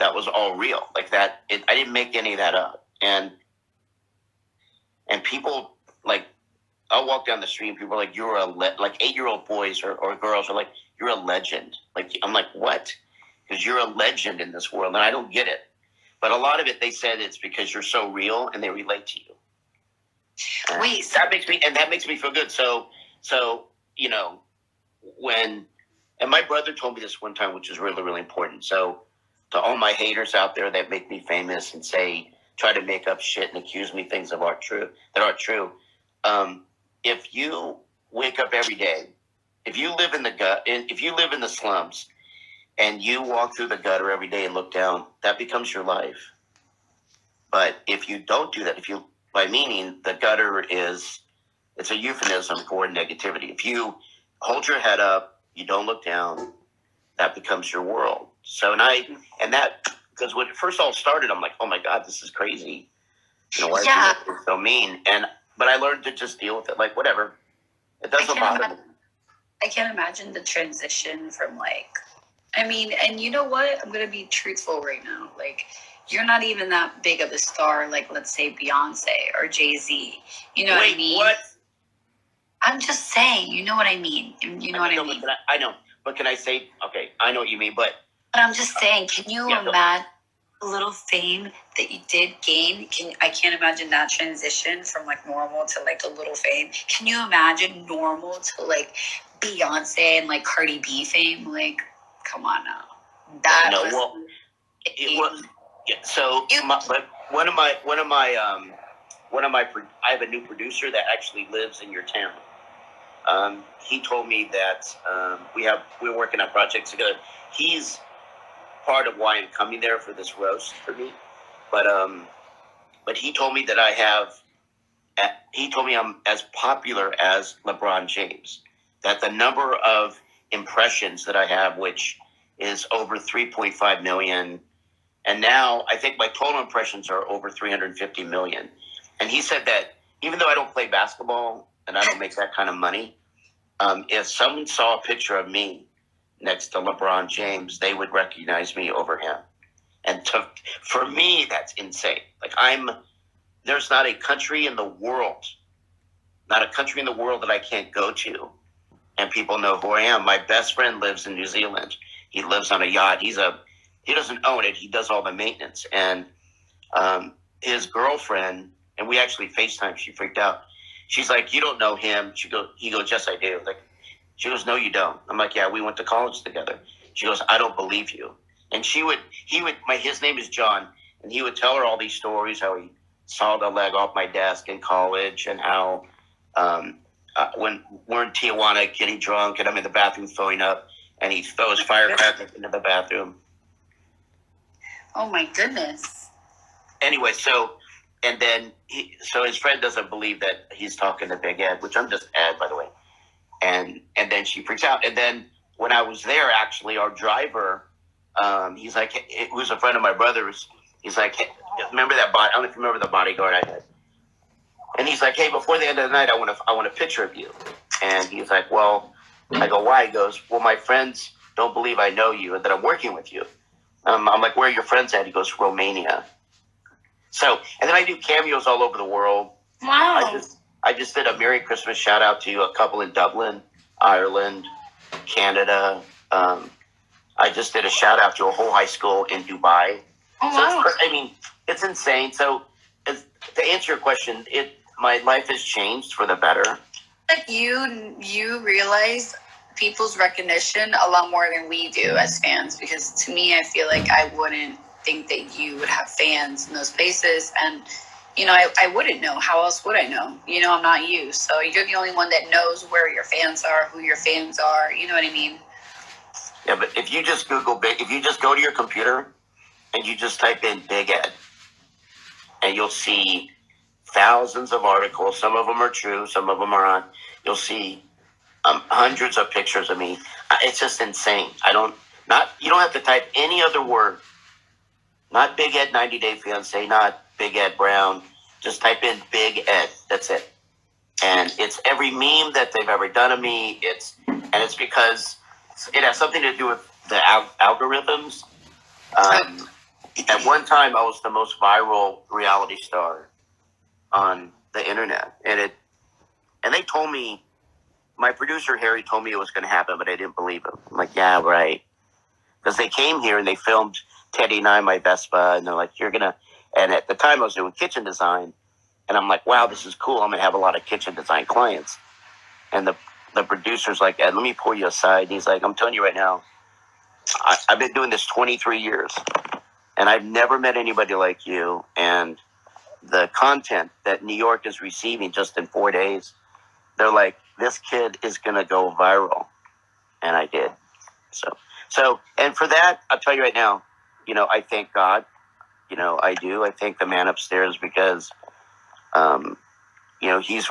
that was all real. Like that, I didn't make any of that up. And people, like, I'll walk down the street and people are like, you're like 8-year-old boys or girls are like, you're a legend. Like, I'm like, what? Because you're a legend in this world. And I don't get it. But a lot of it, they said it's because you're so real and they relate to you. Wait, that makes me feel good. So, you know, and my brother told me this one time, which is really, really important. So to all my haters out there that make me famous and try to make up shit and accuse me things that aren't true. If you wake up every day, if you live in the slums and you walk through the gutter every day and look down, that becomes your life. But if you don't do that, by meaning the gutter it's a euphemism for negativity. If you hold your head up, you don't look down, that becomes your world. So, because when it first all started, I'm like, oh my God, this is crazy. You know, why are people so mean? But I learned to just deal with it. Like, whatever. It doesn't bother me. I can't imagine the transition from and you know what? I'm going to be truthful right now. Like, you're not even that big of a star, like, let's say Beyonce or Jay-Z. You know what I mean? What? I'm just saying, you know what I mean? You know what I mean? I know. But can I say, okay, I know what you mean, but I'm just saying, can you imagine a little fame that you did gain? I can't imagine that transition from like normal to like a little fame. Can you imagine normal to like Beyonce and like Cardi B fame? Like, come on now. So I have a new producer that actually lives in your town. He told me that we're working on projects together. He's part of why I'm coming there for this roast for me. But he told me that I'm as popular as LeBron James. That the number of impressions that I have, which is over 3.5 million, and now I think my total impressions are over 350 million. And he said that even though I don't play basketball and I don't make that kind of money, if someone saw a picture of me next to LeBron James, they would recognize me over him. And for me, that's insane. Like there's not a country in the world that I can't go to and people know who I am. My best friend lives in New Zealand. He lives on a yacht. He doesn't own it. He does all the maintenance. And his girlfriend, and we actually FaceTime, she freaked out. She's like, you don't know him. He goes, yes, I do. Like, she goes, no, you don't. I'm like, yeah, we went to college together. She goes, I don't believe you. And his name is John, and he would tell her all these stories, how he sawed a leg off my desk in college, and how when we're in Tijuana getting drunk and I'm in the bathroom throwing up, and he throws firecrackers into the bathroom. Oh my goodness. Anyway, so his friend doesn't believe that he's talking to Big Ed, which I'm just Ed, by the way. And then she freaks out. And then when I was there, actually, our driver, he's like, who's a friend of my brother's, he's like, hey, remember that I don't know if you remember the bodyguard I had. And he's like, hey, before the end of the night, I want a picture of you. And he's like, well, I go, why? He goes, well, my friends don't believe I know you and that I'm working with you. I'm like, where are your friends at? He goes, Romania. So, and then I do cameos all over the world. Wow. I just did a Merry Christmas shout out to a couple in Dublin, Ireland, Canada. I just did a shout out to a whole high school in Dubai. Oh, wow. So it's insane. So to answer your question, my life has changed for the better. Like you realize people's recognition a lot more than we do as fans, because to me, I feel like I wouldn't think that you would have fans in those places, and I wouldn't know. How else would I know? I'm not you, so you're the only one that knows where your fans are, who your fans are. You know what I mean? Yeah, but if you just go to your computer and you just type in Big Ed, and you'll see thousands of articles. Some of them are true, some of them are not. You'll see hundreds of pictures of me. It's just insane. You don't have to type any other word. Not Big Ed 90 Day Fiance, not Big Ed Brown. Just type in Big Ed. That's it. And it's every meme that they've ever done of me. It's because it has something to do with the algorithms. At one time, I was the most viral reality star on the internet, and they told me, my producer Harry told me it was going to happen, but I didn't believe him. I'm like, yeah, right, because they came here and they filmed Teddy and I, my Vespa, and they're like, you're gonna. And at the time, I was doing kitchen design, and I'm like, wow, this is cool. I'm gonna have a lot of kitchen design clients. And the producer's like, Ed, let me pull you aside. And he's like, I'm telling you right now, I've been doing this 23 years, and I've never met anybody like you. And the content that New York is receiving just in 4 days, they're like, this kid is going to go viral. And I did. So, and for that, I'll tell you right now, I thank God. I do. I thank the man upstairs because, he's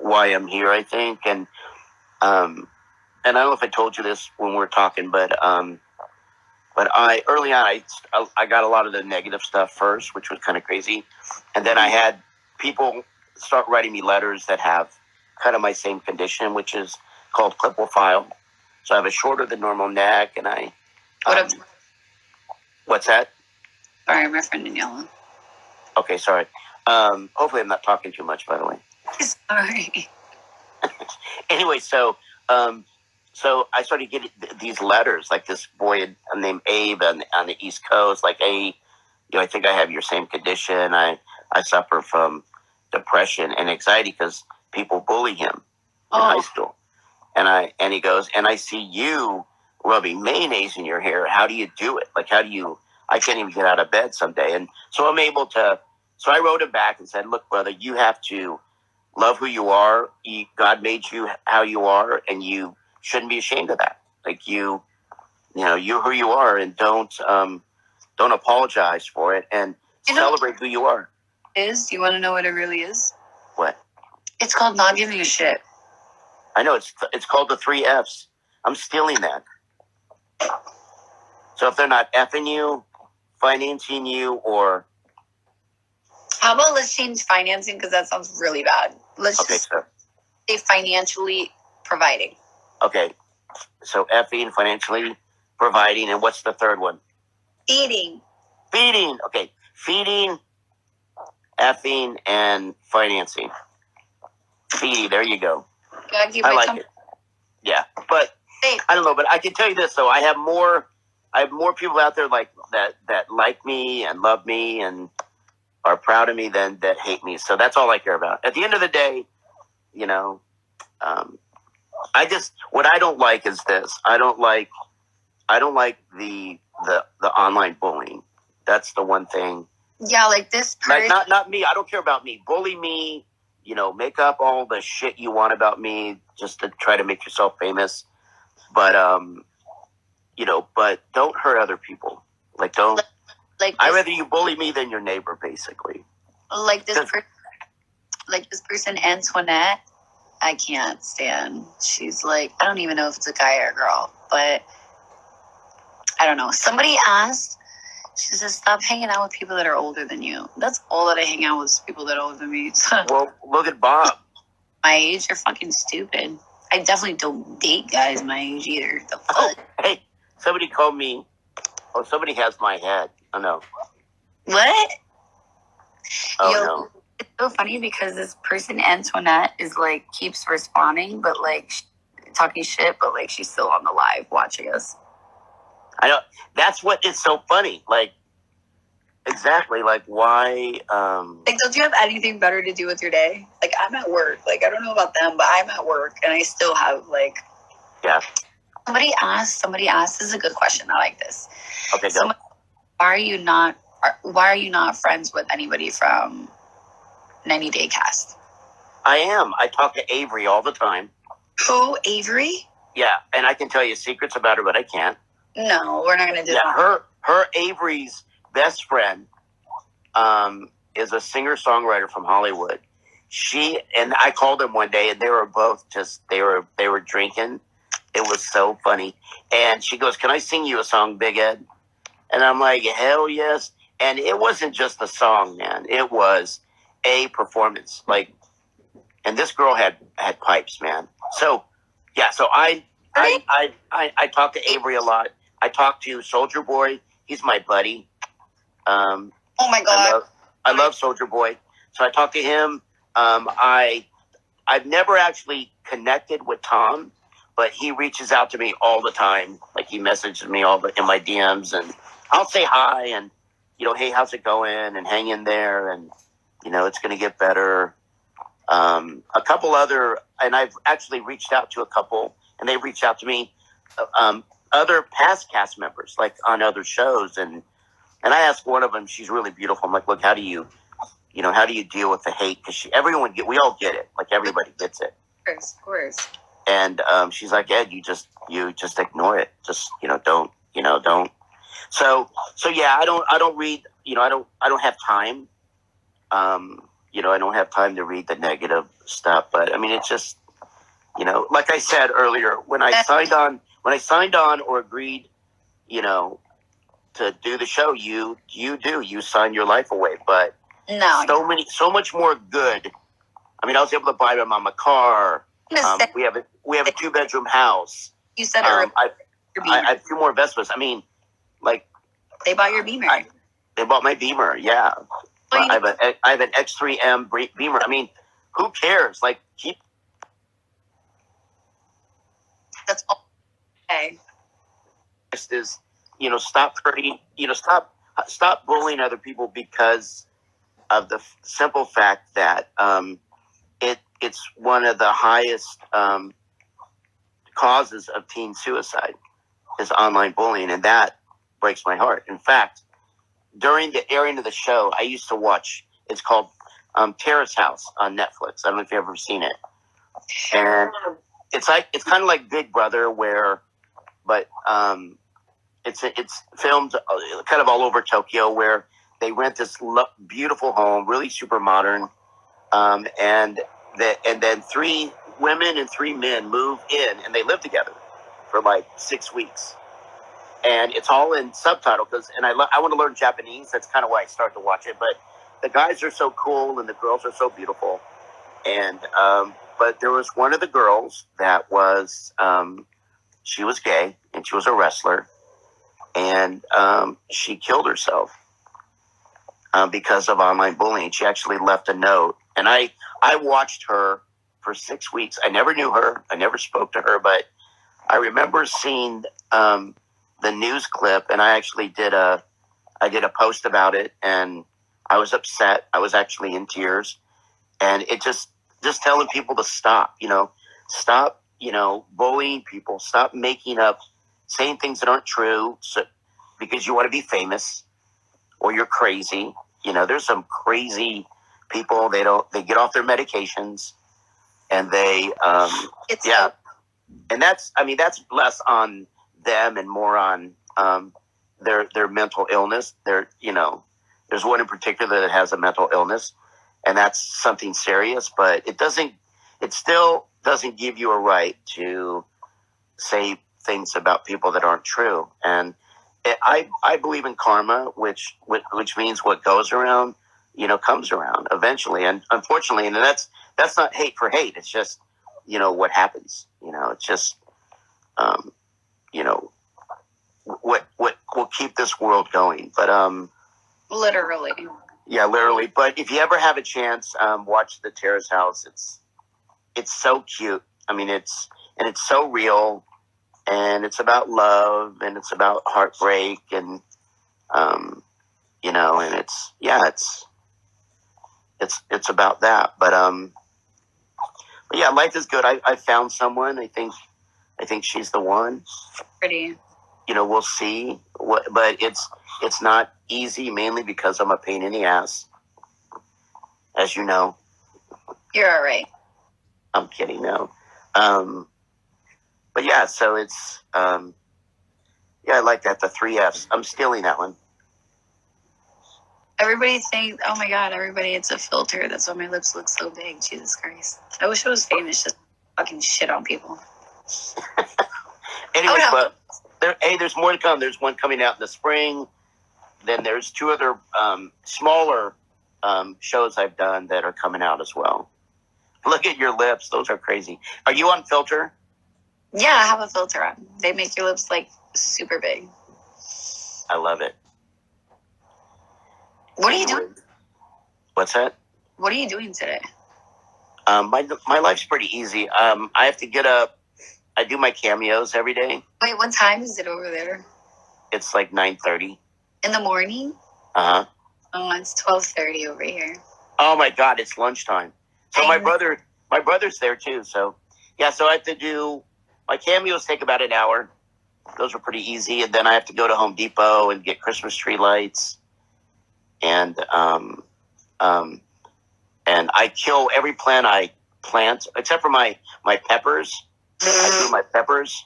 why I'm here, I think. And I don't know if I told you this when we were talking, but I early on I got a lot of the negative stuff first, which was kind of crazy, and then I had people start writing me letters that have kind of my same condition, which is called clipophile. So I have a shorter than normal neck, and I. What's that? Sorry, my friend in yellow. Okay, sorry. Hopefully, I'm not talking too much. By the way. Sorry. Anyway, so I started getting these letters, like this boy named Abe on the East Coast, like, hey, I think I have your same condition. I suffer from depression and anxiety because people bully him in high school. And he goes, and I see you rubbing mayonnaise in your hair. How do you do it? Like, I can't even get out of bed someday. And so so I wrote him back and said, look, brother, you have to love who you are. God made you how you are, and you shouldn't be ashamed of that. Like you're who you are, and don't apologize for it, and celebrate who you are. Do you want to know what it really is? What? It's called not giving a shit. I know it's called the 3 Fs. I'm stealing that. So if they're not effing you, financing you, or how about let's change financing, because that sounds really bad. Let's just say financially providing. Okay, so effing, financially providing, and what's the third one? Feeding. Okay, feeding, effing, and financing. Feeding. There you go. I like it. Yeah, but I don't know. But I can tell you this though: I have more people out there like that like me and love me and are proud of me than that hate me. So that's all I care about. At the end of the day, what I don't like is this. I don't like the online bullying. That's the one thing. Yeah, like this person. Like not me. I don't care about me. Bully me. Make up all the shit you want about me just to try to make yourself famous. But but don't hurt other people. Like don't. I'd rather you bully me than your neighbor, basically. Like this person, Antoinette. I can't stand. She's like, I don't even know if it's a guy or a girl, but I don't know. Somebody asked, she says, stop hanging out with people that are older than you. That's all that I hang out with, is people that are older than me. Well, look at Bob. My age, you're fucking stupid. I definitely don't date guys my age either. The fuck? Oh, hey, somebody called me. Oh, somebody has my head. Oh, no. What? Oh, no. It's so funny because this person, Antoinette, is like, keeps responding, but like talking shit, but like she's still on the live watching us. I know. That's what is so funny. Like, exactly. Like, why? Like, don't you have anything better to do with your day? Like, I'm at work. Like, I don't know about them, but I'm at work, and I still have like. Yeah. Somebody asked. This is a good question. I like this. Okay, go. Why are you not friends with anybody from 90 Day Cast? I am. I talk to Avery all the time. Who, Avery? Yeah, and I can tell you secrets about her, but I can't. No, we're not going to do that. Her Avery's best friend is a singer-songwriter from Hollywood. She and I called them one day, and they were both they were drinking. It was so funny. And she goes, "Can I sing you a song, Big Ed?" And I'm like, "Hell yes!" And it wasn't just a song, man. It was a performance. Like, and this girl had pipes, man. So yeah. So I talk to Avery a lot. I talk to Soldier Boy. He's my buddy. Oh my God. I love Soldier Boy. So I talked to him. I've never actually connected with Tom, but he reaches out to me all the time. Like he messages me in my DMs, and I'll say hi and, hey, how's it going? And hang in there, and it's going to get better. A couple other, and I've actually reached out to a couple, and they reached out to me. Other past cast members, like on other shows, and I asked one of them. She's really beautiful. I'm like, look, how do you deal with the hate? Because we all get it. Like everybody gets it. Of course. And she's like, Ed, you just ignore it. Just don't. So yeah, I don't read. I don't have time. I don't have time to read the negative stuff. But I mean, it's just, like I said earlier, when I signed on or agreed, to do the show, you sign your life away. But no, so much more good. I mean, I was able to buy my mom a car. We have a 2-bedroom house. You said I have 2 more Vespas. I mean, like they bought your Beamer. They bought my Beamer. Yeah, I have an X3M Beamer. I mean, who cares? Like that's all. Okay. Is stop hurting. Stop bullying other people because of the simple fact that it's one of the highest causes of teen suicide is online bullying, and that breaks my heart. In fact, during the airing of the show, I used to watch. It's called Terrace House on Netflix. I don't know if you've ever seen it, and it's kind of like Big Brother, but it's filmed kind of all over Tokyo, where they rent this beautiful home, really super modern, and then 3 women and 3 men move in, and they live together for like 6 weeks, and it's all in subtitle and I want to learn Japanese. That's kind of why I started to watch it. But the guys are so cool, and the girls are so beautiful, and but there was one of the girls that was she was gay, and she was a wrestler, and she killed herself because of online bullying. She actually left a note, and I watched her for 6 weeks. I never knew her. I never spoke to her, but I remember seeing the news clip, and I actually did a post about it, and I was upset. I was actually in tears, and it just telling people to stop, stop, bullying people, stop making up, saying things that aren't true, because you want to be famous or you're crazy. There's some crazy people. They get off their medications, and and that's less on them and more on their mental illness. There's one in particular that has a mental illness, and that's something serious, but it still doesn't give you a right to say things about people that aren't true. And I believe in karma, which means what goes around, comes around eventually. And unfortunately, and that's not hate for hate. It's just, what happens, it's just, what will keep this world going. But, literally. Yeah, literally. But if you ever have a chance, watch The Terrace House. It's so cute. I mean, it's so real, and it's about love, and it's about heartbreak, and and it's about that. But yeah, life is good. I found someone. I think she's the one. Pretty. We'll see. But it's not easy, mainly because I'm a pain in the ass, as you know. You're all right. I'm kidding, no. But yeah, so it's I like that, the 3 Fs. I'm stealing that one. Everybody thinks, oh my God, it's a filter. That's why my lips look so big. Jesus Christ. I wish I was famous, just fucking shit on people. Anyways, but there's more to come. There's one coming out in the spring. Then there's 2 other smaller shows I've done that are coming out as well. Look at your lips. Those are crazy. Are you on filter? Yeah, I have a filter on. They make your lips like super big. I love it. What are you doing? What's that? What are you doing today? My life's pretty easy. I have to get up. I do my cameos every day. Wait, what time is it over there? It's like 9:30. In the morning? Uh-huh. Oh, it's 12:30 over here. Oh my God, it's lunchtime. So my brother's there too. So yeah, so I have to do my cameos take about an hour. Those are pretty easy, and then I have to go to Home Depot and get Christmas tree lights, and I kill every plant I plant except for my peppers. I do my peppers.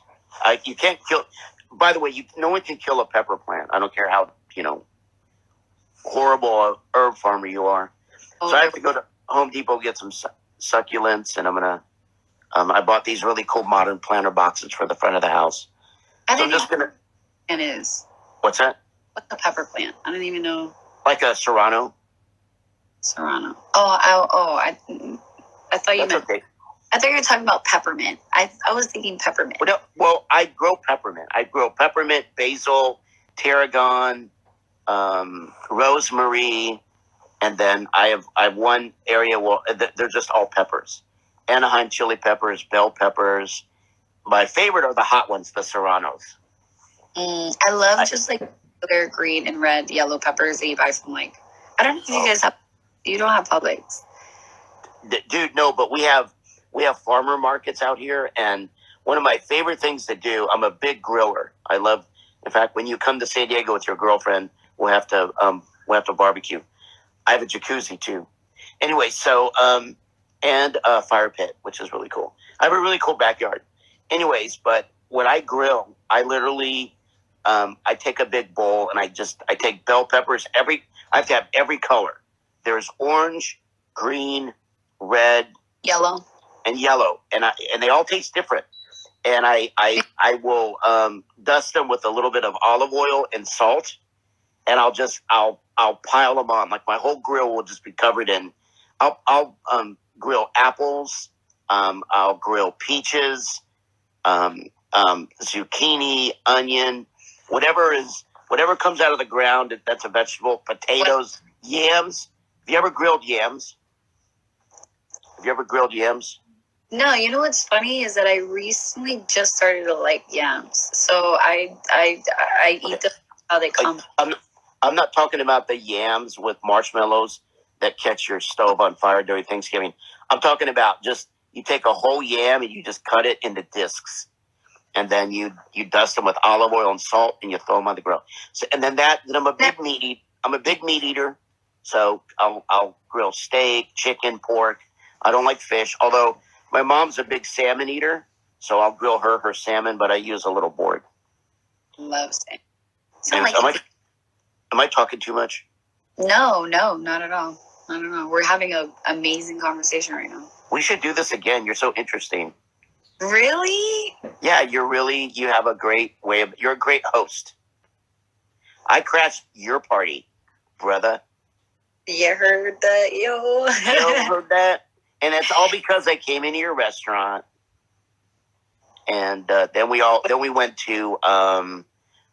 You can't kill. By the way, no one can kill a pepper plant. I don't care how horrible a herb farmer you are. So I have to go to Home Depot, get some succulents, and I'm gonna. I bought these really cool modern planter boxes for the front of the house. So I'm just gonna. It is. What's that? What's a pepper plant? I don't even know. Like a serrano. Serrano. I thought you meant. Okay. I thought you were talking about peppermint. I was thinking peppermint. Well, I grow peppermint. I grow peppermint, basil, tarragon, rosemary, and then I have one area where they're just all peppers. Anaheim chili peppers, bell peppers. My favorite are the hot ones, the serranos. I love just like their green and red, yellow peppers that you buy from I don't know if you guys have. You don't have Publix. Dude, no, but we have farmer markets out here, and one of my favorite things to do, I'm a big griller. I love, in fact, when you come to San Diego with your girlfriend, we'll have to barbecue. I have a jacuzzi too. Anyway, so, and a fire pit, which is really cool. I have a really cool backyard. Anyways, but when I grill, I literally, I take a big bowl and I take bell peppers. I have to have every color. There's orange, green, red, yellow, and they all taste different. And I will dust them with a little bit of olive oil and salt, and I'll pile them on. Like my whole grill will just be covered in. I'll grill apples. I'll grill peaches, zucchini, onion, whatever comes out of the ground that's a vegetable. Potatoes, yams. Have you ever grilled yams? No, you know what's funny is that I recently just started to like yams. So I eat them how they come. I'm not talking about the yams with marshmallows that catch your stove on fire during Thanksgiving. I'm talking about just you take a whole yam and you just cut it into discs, and then you dust them with olive oil and salt, and you throw them on the grill. So, and then I'm a big meat eater. So I'll grill steak, chicken, pork. I don't like fish, although my mom's a big salmon eater, so I'll grill her salmon, but I use a little board. Love salmon. Am I talking too much? No, not at all. Not at all. We're having an amazing conversation right now. We should do this again. You're so interesting. Really? Yeah, you have a great you're a great host. I crashed your party, brother. You heard that, yo. You heard that? And it's all because I came into your restaurant, and then we went to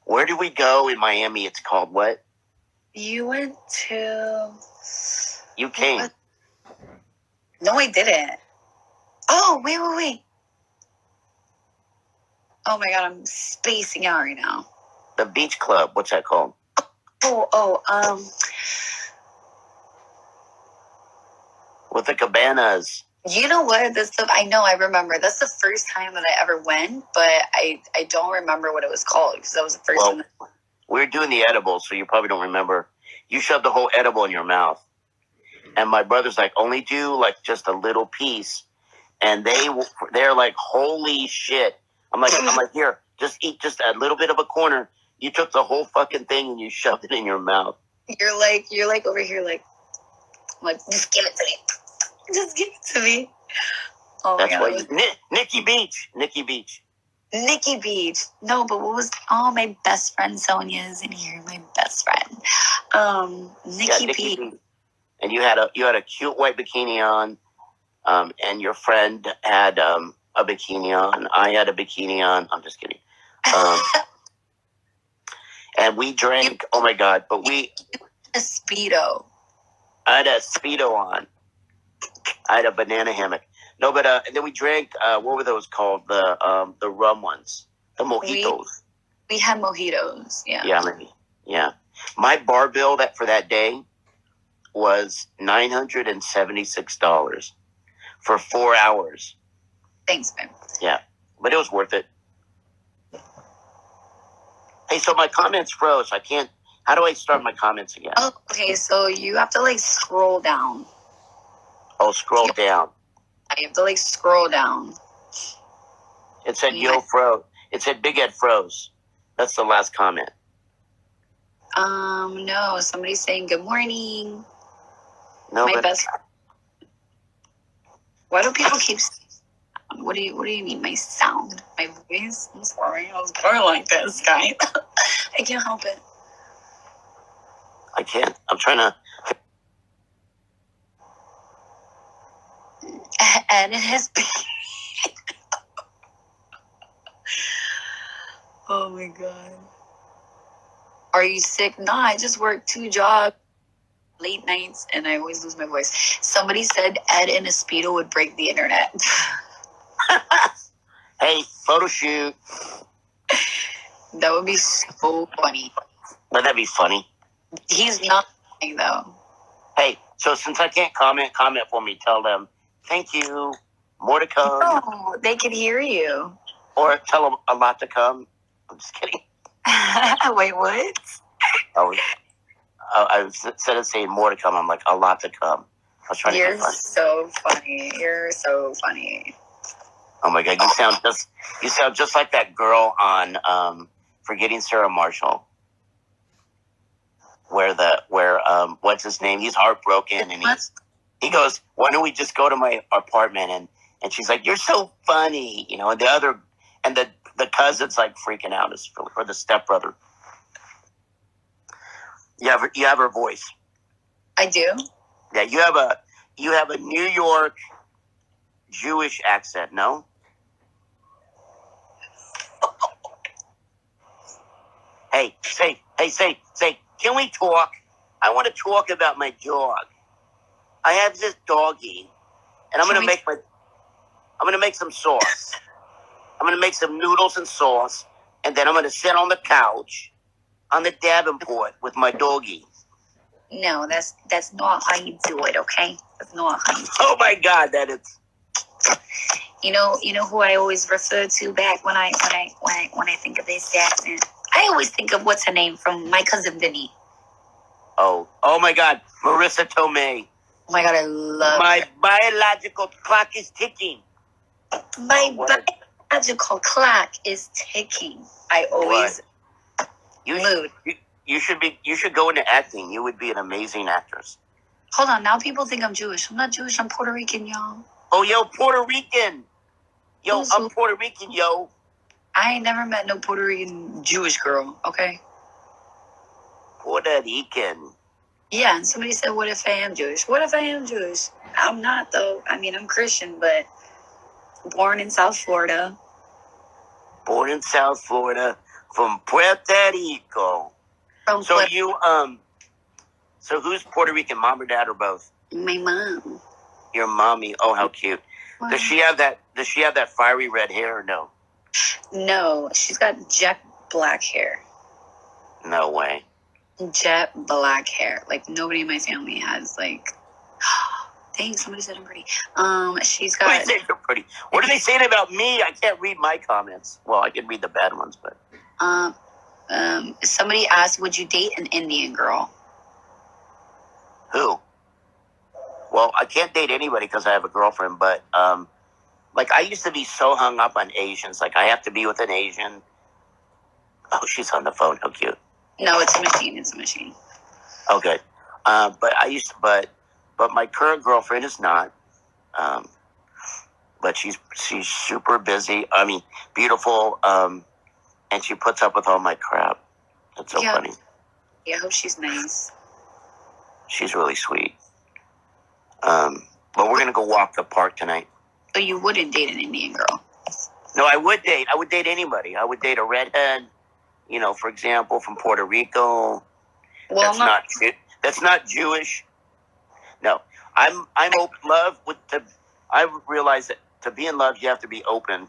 where did we go in Miami? It's called what? You went to. You came. What? No, I didn't. Oh, wait. Oh my God, I'm spacing out right now. The beach club. What's that called? With the cabanas. You know what? I remember. That's the first time that I ever went, but I don't remember what it was called because that was the first time. We were doing the edible, so you probably don't remember. You shoved the whole edible in your mouth. And my brother's like, only do like just a little piece. And they're like, holy shit. I'm like, here, just eat just a little bit of a corner. You took the whole fucking thing and you shoved it in your mouth. You're like over here, like just give it to me. Just give it to me. Oh, that's why Nikki Beach. No, but what was? Oh, my best friend Sonia is in here. My best friend, Nikki Beach. And you had a cute white bikini on, and your friend had a bikini on. I had a bikini on. I'm just kidding. And we drank. Oh my God! But we A Speedo. I had a Speedo on. I had a banana hammock. No, but and then we drank. What were those called? The rum ones, the mojitos. We had mojitos. Yeah. Yeah, maybe. Yeah. My bar bill for that day was $976 for 4 hours. Thanks, man. Yeah, but it was worth it. Hey, so my comments froze. I can't. How do I start my comments again? Oh, okay, so you have to like scroll down. Oh, scroll down. You have to like scroll down. It said yo froze. It said Big Ed froze. That's the last comment. No, somebody's saying good morning. No, my best. Why do people keep? What do you mean? My sound, my voice? I'm sorry, I was born like this, guy. I can't help it. I can't. I'm trying to. And it has been. Oh my god. Are you sick? Nah, I just work 2 jobs, late nights, and I always lose my voice. Somebody said Ed in a Speedo would break the internet. Hey, photo shoot. That would be so funny. Wouldn't that be funny? He's not funny, though. Hey, so since I can't comment for me. Tell them, thank you, more to come. No, they can hear you. Or tell them a lot to come. I'm just kidding. Wait, what? Oh, instead of saying more to come, I'm like, a lot to come. I was trying to be funny. So funny. You're so funny. Oh my god, you sound just like that girl on Forgetting Sarah Marshall. Where what's his name? He's heartbroken and he goes, why don't we just go to my apartment? And she's like, you're so funny, you know. And the cousin's like freaking out, or the stepbrother. You have her voice. I do. Yeah, you have a New York Jewish accent. No. Hey, say. Can we talk? I want to talk about my dog. I have this doggy, and I'm gonna make some sauce. I'm gonna make some noodles and sauce, and then I'm gonna sit on the couch on the Davenport with my doggy. No, that's not how you do it. Okay, that's not how you do it. Oh my God, that is. You know who I always refer to back when I think of this accent. I always think of what's her name from My Cousin Vinny. Oh my God, Marisa Tomei. Oh my God, I love my her. biological clock is ticking. My biological clock is ticking. I always You should go into acting. You would be an amazing actress. Hold on, now people think I'm Jewish. I'm not Jewish. I'm Puerto Rican, y'all. Oh, yo, Puerto Rican. Yo, I'm Puerto Rican, yo. I ain't never met no Puerto Rican Jewish girl, okay? Puerto Rican. Yeah, and somebody said, what if I am Jewish? What if I am Jewish? I'm not, though. I mean, I'm Christian, but born in South Florida. Born in South Florida from Puerto Rico. So who's Puerto Rican, mom or dad or both? My mom. Your mommy. Oh, how cute. Wow. Does she have that fiery red hair or no? No, she's got jet black hair. No way. Jet black hair. Like nobody in my family has like. Dang, somebody said I'm pretty. She's got. Somebody said you're pretty. What are they saying about me? I can't read my comments. Well, I can read the bad ones, but. Somebody asked, would you date an Indian girl? Who? Well, I can't date anybody because I have a girlfriend, but like I used to be so hung up on Asians. Like I have to be with an Asian. Oh, she's on the phone. How cute. No, it's a machine. It's a machine. Okay. But my current girlfriend is not. But she's super busy. I mean, beautiful. And she puts up with all my crap. That's so funny. Yeah, I hope she's nice. She's really sweet. But we're gonna go walk the park tonight. So you wouldn't date an Indian girl? No, I would date. I would date anybody. I would date a redhead. You know, for example, from Puerto Rico. Well, That's not Jewish. No, I'm open. Love with to. I realize that to be in love, you have to be open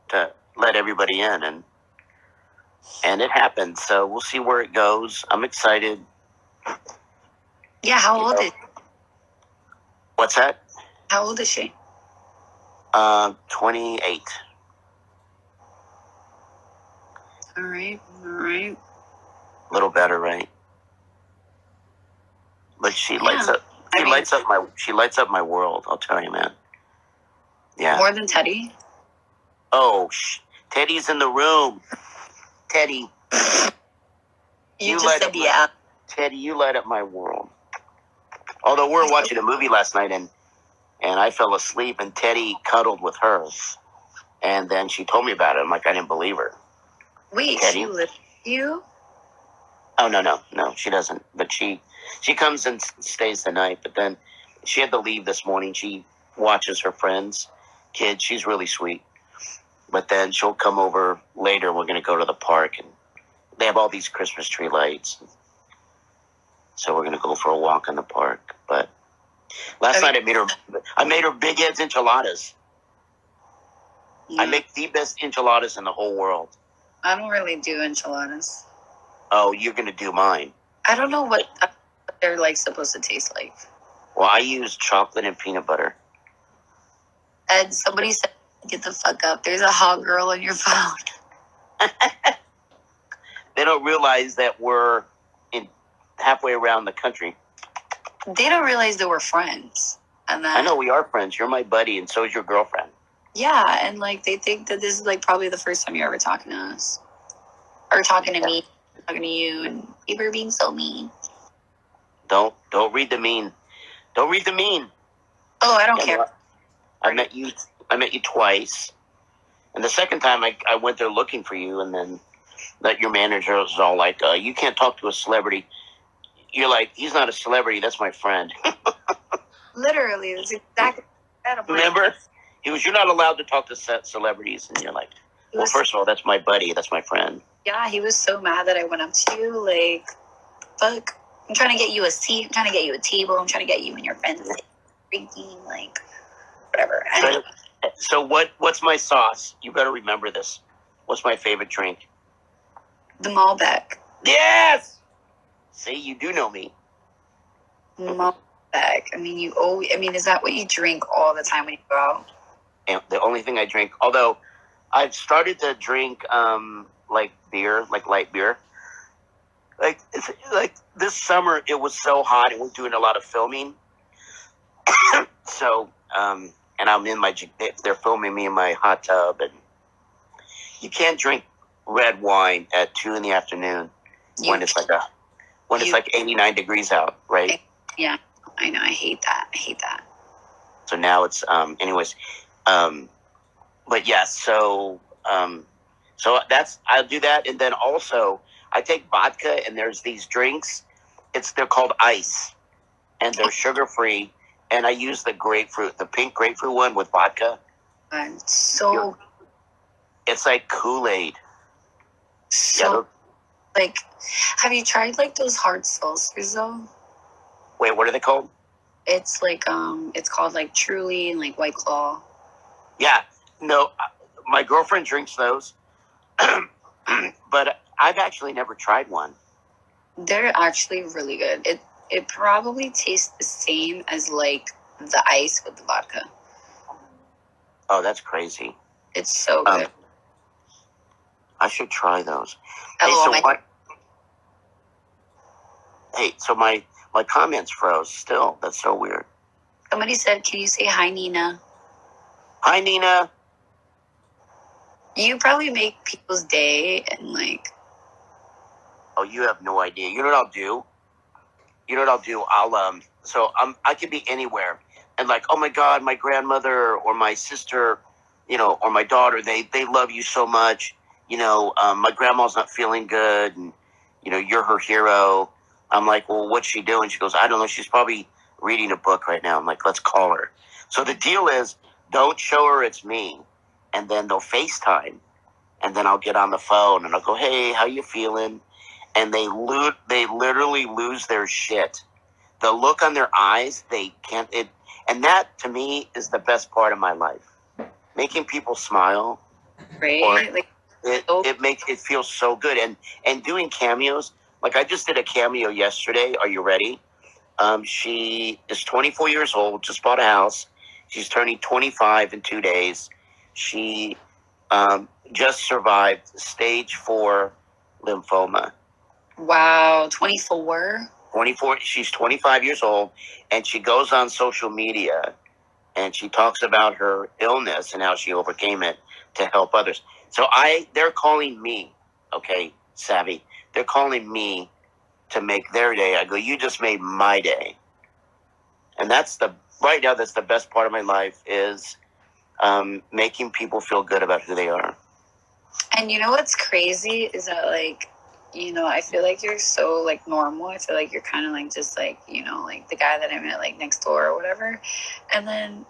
to let everybody in, and it happened. So we'll see where it goes. I'm excited. Yeah, how old is? What's that? How old is she? 28. All right, all right. A little better, right? But she lights up. She lights up my world. I'll tell you, man. Yeah. More than Teddy. Oh, Teddy's in the room. Teddy. You just said yeah. Teddy, you light up my world. Although we were watching a movie last night and I fell asleep and Teddy cuddled with her. And then she told me about it. I'm like, I didn't believe her. Wait, Teddy? she lived with you? Oh, no, she doesn't. But she comes and stays the night. But then she had to leave this morning. She watches her friends' kids. She's really sweet. But then she'll come over later. We're going to go to the park. And they have all these Christmas tree lights. So we're going to go for a walk in the park. But last night I made her Big Ed's enchiladas. Yeah. I make the best enchiladas in the whole world. I don't really do enchiladas. Oh, you're going to do mine. I don't know what they're like supposed to taste like. Well, I use chocolate and peanut butter. Ed, somebody said, get the fuck up. There's a hot girl on your phone. They don't realize that we're halfway around the country. They don't realize that we're friends. And that, I know we are friends. You're my buddy, and so is your girlfriend. Yeah, and like they think that this is like probably the first time you're ever talking to us. Or talking to me, talking to you, and you were being so mean. Don't read the mean. Don't read the mean. Oh, I don't care. I met you twice. And the second time I went there looking for you, and then that your manager was all like, you can't talk to a celebrity. You're like, he's not a celebrity, that's my friend. Literally, that's exactly that. Remember? He was, you're not allowed to talk to celebrities. And you're like, well, first of all, that's my buddy, that's my friend. Yeah, he was so mad that I went up to you, like, fuck, I'm trying to get you a seat, I'm trying to get you a table, I'm trying to get you and your friends drinking, like, whatever. So what's my sauce? You better remember this. What's my favorite drink? The Malbec. Yes! See, you do know me. Malbec. I mean, is that what you drink all the time when you go out? And the only thing I drink, although I've started to drink like beer, like light beer. Like this summer, it was so hot, and we're doing a lot of filming. So, and I'm in they're filming me in my hot tub, and you can't drink red wine at 2 p.m. when it's like 89 degrees out, right? Yeah, I know. I hate that. So now it's anyways, but yeah. So I'll do that, and then also I take vodka, and there's these drinks. They're called ice, and they're sugar free, and I use the pink grapefruit one with vodka. It's like Kool-Aid. Like, have you tried like those hard seltzers though? Wait, what are they called? It's like it's called like Truly and like White Claw. Yeah, no, my girlfriend drinks those, but I've actually never tried one. They're actually really good. It probably tastes the same as like the ice with the vodka. Oh, that's crazy. It's so good. I should try those. So my comments froze still. That's so weird. Somebody said, can you say hi, Nina? Hi, Nina. You probably make people's day and like... Oh, you have no idea. You know what I'll do? I could be anywhere. And like, oh my God, my grandmother or my sister, or my daughter, they love you so much. My grandma's not feeling good, and, you're her hero. I'm like, well, what's she doing? She goes, I don't know. She's probably reading a book right now. I'm like, let's call her. So the deal is, don't show her it's me. And then they'll FaceTime. And then I'll get on the phone, and I'll go, hey, how you feeling? And they literally lose their shit. the look on their eyes, they can't. And that to me is the best part of my life. Making people smile, right? Or Like, it makes it feel so good. And doing cameos, like I just did a cameo yesterday. Are you ready? She is 24 years old, just bought a house. She's turning 25 in 2 days. She just survived stage 4 lymphoma. wow, 24. 24. She's 25 years old, and she goes on social media and she talks about her illness and how she overcame it to help others. So they're calling me, okay, Savvy. They're calling me to make their day. I go, you just made my day. And right now, that's the best part of my life is making people feel good about who they are. And you know what's crazy is that, like, I feel like you're so, like, normal. I feel like you're kind of, like, just, like, like the guy that I met, like, next door or whatever. And then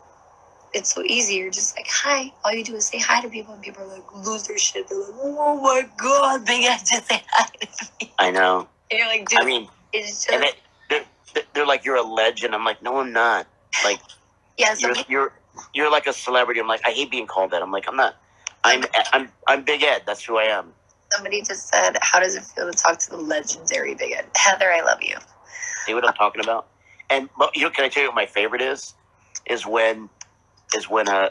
it's so easy. You're just like, hi. All you do is say hi to people, and people are like, lose their shit. They're like, oh my God, big guy just say hi to me. I know. And you're like, dude, I mean, it's just... and they're like, you're a legend. I'm like, no, I'm not. Like, yeah, you're like a celebrity. I'm like, I hate being called that. I'm like, I'm not. I'm Big Ed. That's who I am. Somebody just said, how does it feel to talk to the legendary Big Ed? Heather, I love you. See what I'm talking about? And can I tell you what my favorite is? Is when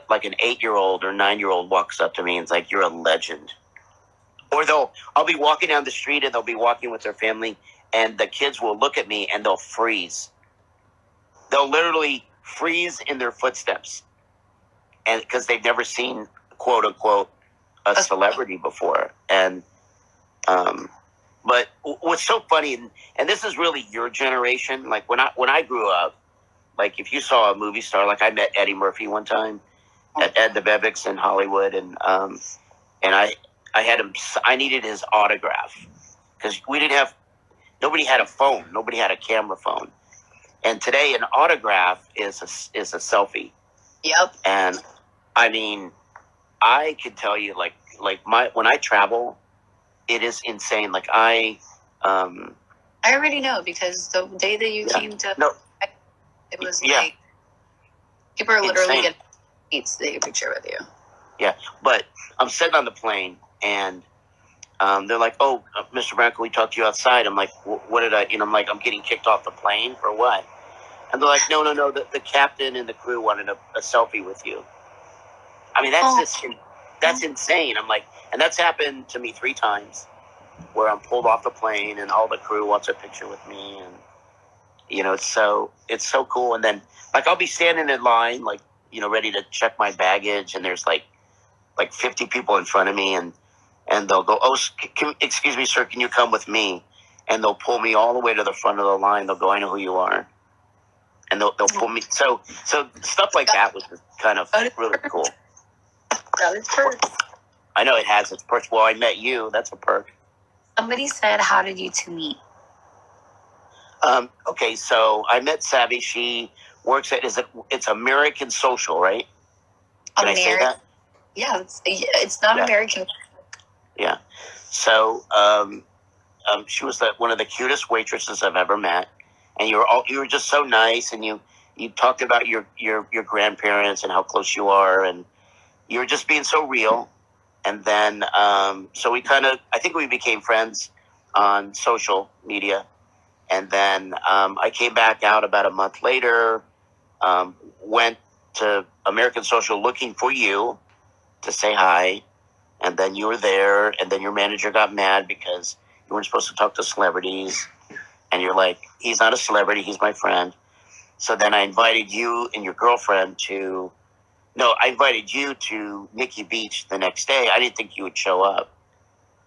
like an 8-year-old or 9-year-old walks up to me and is like, you're a legend. Or I'll be walking down the street and they'll be walking with their family and the kids will look at me and they'll freeze. They'll literally freeze in their footsteps. And because they've never seen, quote unquote, a celebrity before. And, but what's so funny, and this is really your generation, like when I grew up, like if you saw a movie star, like I met Eddie Murphy one time at Ed the Bevics in Hollywood, and I had him. I needed his autograph because nobody had a phone, nobody had a camera phone, and today an autograph is a selfie. Yep. And I mean, I could tell you like when I travel, it is insane. Like I already know because the day that you came to. No. It was like people are literally getting seats to take a picture with you. Yeah, but I'm sitting on the plane and they're like, "Oh, Mr. Brown, can we talk to you outside?" I'm like, "What did I?" I'm like, "I'm getting kicked off the plane for what?" And they're like, "No. The captain and the crew wanted a selfie with you." I mean, that's insane. I'm like, and that's happened to me 3 times, where I'm pulled off the plane and all the crew wants a picture with me and. It's so cool. And then like I'll be standing in line, like, ready to check my baggage. And there's like 50 people in front of me and they'll go, "Oh, excuse me, sir, can you come with me?" And they'll pull me all the way to the front of the line. They'll go, "I know who you are." And they'll pull me. So stuff like that was kind of really cool. That is perks. I know it has its perks. Well, I met you. That's a perk. Somebody said, how did you two meet? Okay, so I met Savvy. She works it's American Social, right? Can I say that? Yeah, it's not American. Yeah. So she was one of the cutest waitresses I've ever met, and you were just so nice, and you talked about your grandparents and how close you are, and you were just being so real. And then so I think we became friends on social media. And then I came back out about a month later, went to American Social looking for you to say hi. And then you were there. And then your manager got mad because you weren't supposed to talk to celebrities. And you're like, he's not a celebrity. He's my friend. So then I invited you and your girlfriend I invited you to Nikki Beach the next day. I didn't think you would show up.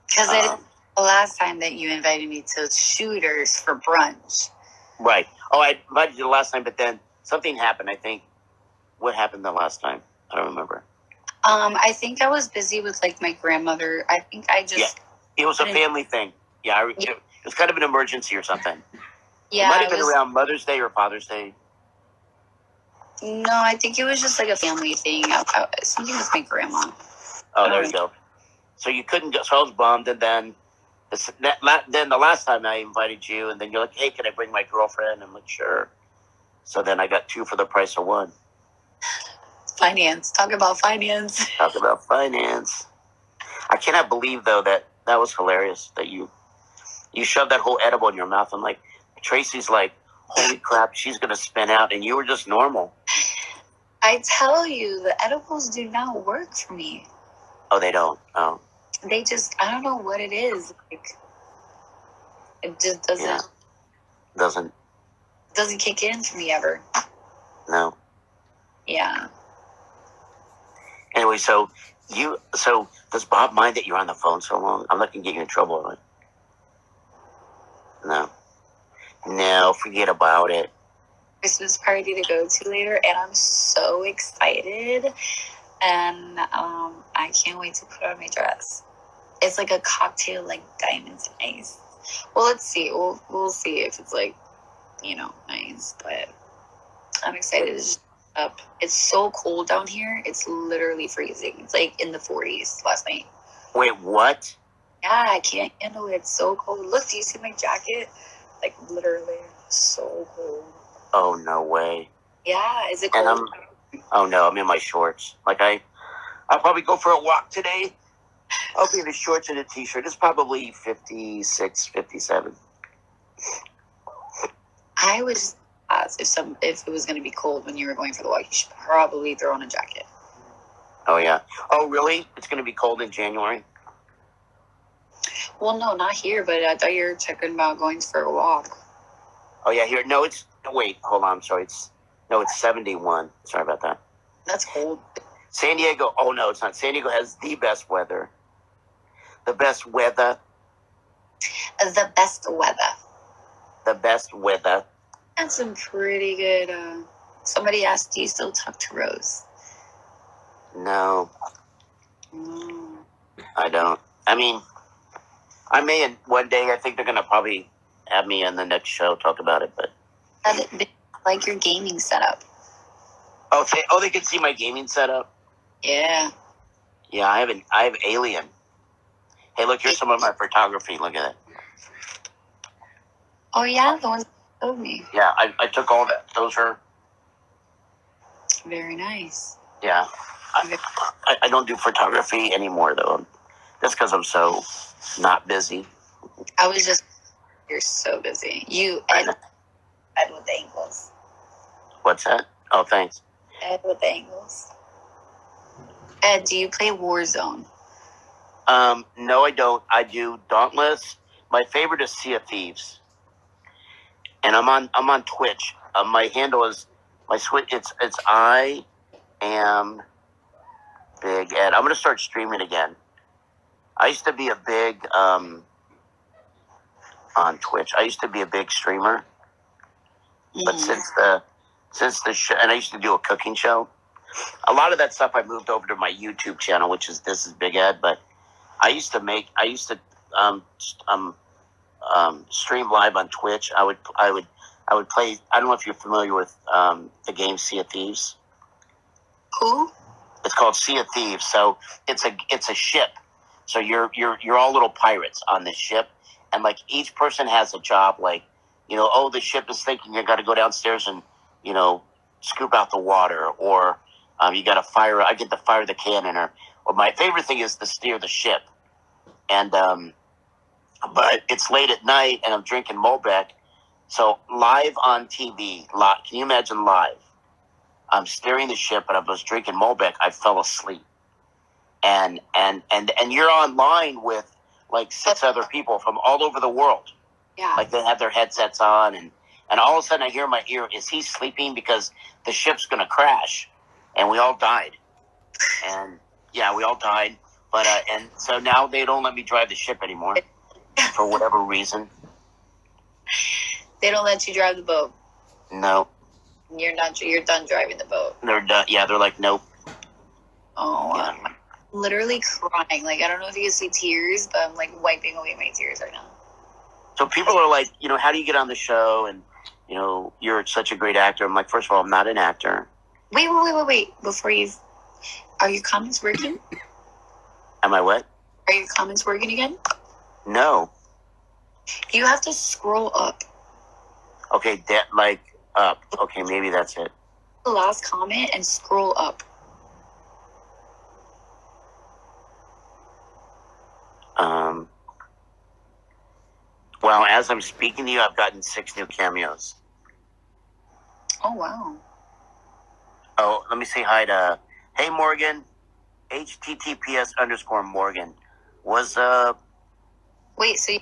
Because the last time that you invited me to Shooters for brunch. Right. Oh, I invited you the last time, but then something happened, I think. What happened the last time? I don't remember. I think I was busy with, like, my grandmother. I think I just... Yeah, it was a family thing. Yeah, it was kind of an emergency or something. Yeah, it might have been around Mother's Day or Father's Day. No, I think it was just, like, a family thing. Something with my grandma. Oh, there you go. So you couldn't go. So I was bummed, and then Then the last time I invited you, and then you're like, "Hey, can I bring my girlfriend?" I'm like, "Sure." So then I got 2 for the price of 1. Finance. Talk about finance. Talk about finance. I cannot believe though that was hilarious that you shoved that whole edible in your mouth. I'm like, Tracy's like, holy crap, she's gonna spin out, and you were just normal. I tell you, the edibles do not work for me. Oh, they don't. Oh, they just, I don't know what it is. Like, it just doesn't kick in for me ever. No. Yeah. Anyway, so does Bob mind that you're on the phone so long? I'm not gonna get you in trouble, right? No, forget about it. Christmas party to go to later, and I'm so excited, and I can't wait to put on my dress. It's like a cocktail, like diamonds and ice. Well, let's see. We'll see if it's like, nice, but I'm excited to just up. It's so cold down here. It's literally freezing. It's like in the 40s last night. Wait, what? Yeah, I can't handle it. It's so cold. Look, do you see my jacket? Like, literally so cold. Oh, no way. Yeah, is it cold? Oh no, I'm in my shorts. Like I'll probably go for a walk today. I'll be in the shorts and a t-shirt. It's probably 56, 57. I would just ask if it was going to be cold when you were going for the walk. You should probably throw on a jacket. Oh yeah. Oh really? It's going to be cold in January? Well, no, not here. But I thought you were talking about going for a walk. Oh yeah, here. No, wait. Hold on. I'm sorry. It's 71. Sorry about that. That's cold. San Diego. Oh no, it's not. San Diego has the best weather. The best weather. The best weather. The best weather. That's some pretty good. Somebody asked, do you still talk to Rose? No. I don't. I mean, I may in one day. I think they're going to probably have me in the next show talk about it, but. Like your gaming setup. Oh, they can see my gaming setup? Yeah. Yeah, I have Alien. Hey, look, here's some of my photography. Look at it. Oh, yeah? The ones you showed me. Yeah, I took all that. Those are... Very nice. Yeah. I don't do photography anymore, though. That's because I'm so not busy. You're so busy. You, Ed with the angles. What's that? Oh, thanks. Ed with the angles. Ed, do you play Warzone? No, I don't. I do Dauntless. My favorite is Sea of Thieves. And I'm on Twitch. My handle is it's I am Big Ed. I'm gonna start streaming again. I used to be a big on Twitch. I used to be a big streamer. But since the show, and I used to do a cooking show. A lot of that stuff I moved over to my YouTube channel, which is This Is Big Ed. But I used to stream live on Twitch. I would play. I don't know if you're familiar with the game Sea of Thieves. Who? It's called Sea of Thieves. So it's a ship. So you're all little pirates on this ship, and like each person has a job. Like, the ship is thinking you got to go downstairs and scoop out the water, or you got to fire. I get to fire the cannon, or my favorite thing is to steer the ship. And but it's late at night, and I'm drinking Malbec. So live on TV, can you imagine live? I'm steering the ship, and I was drinking Malbec. I fell asleep, and you're online with like 6 other people from all over the world. Yeah. Like they have their headsets on, and all of a sudden I hear in my ear, is he sleeping? Because the ship's going to crash. And we all died. And yeah, we all died. But, and so now they don't let me drive the ship anymore for whatever reason. They don't let you drive the boat. No. You're done driving the boat. They're done. Yeah, they're like, nope. Oh, yeah. I'm literally crying. Like, I don't know if you can see tears, but I'm like wiping away my tears right now. So people are like, how do you get on the show? And, you're such a great actor. I'm like, first of all, I'm not an actor. Wait. Before are your comments working? Am I what? Are your comments working again? No. You have to scroll up. Okay, that like up. Okay, maybe that's it. The last comment and scroll up. Well, as I'm speaking to you, I've gotten 6 new cameos. Oh, wow. Oh, let me say hi to, hey, Morgan, HTTPS _ Morgan. What's up? Wait, so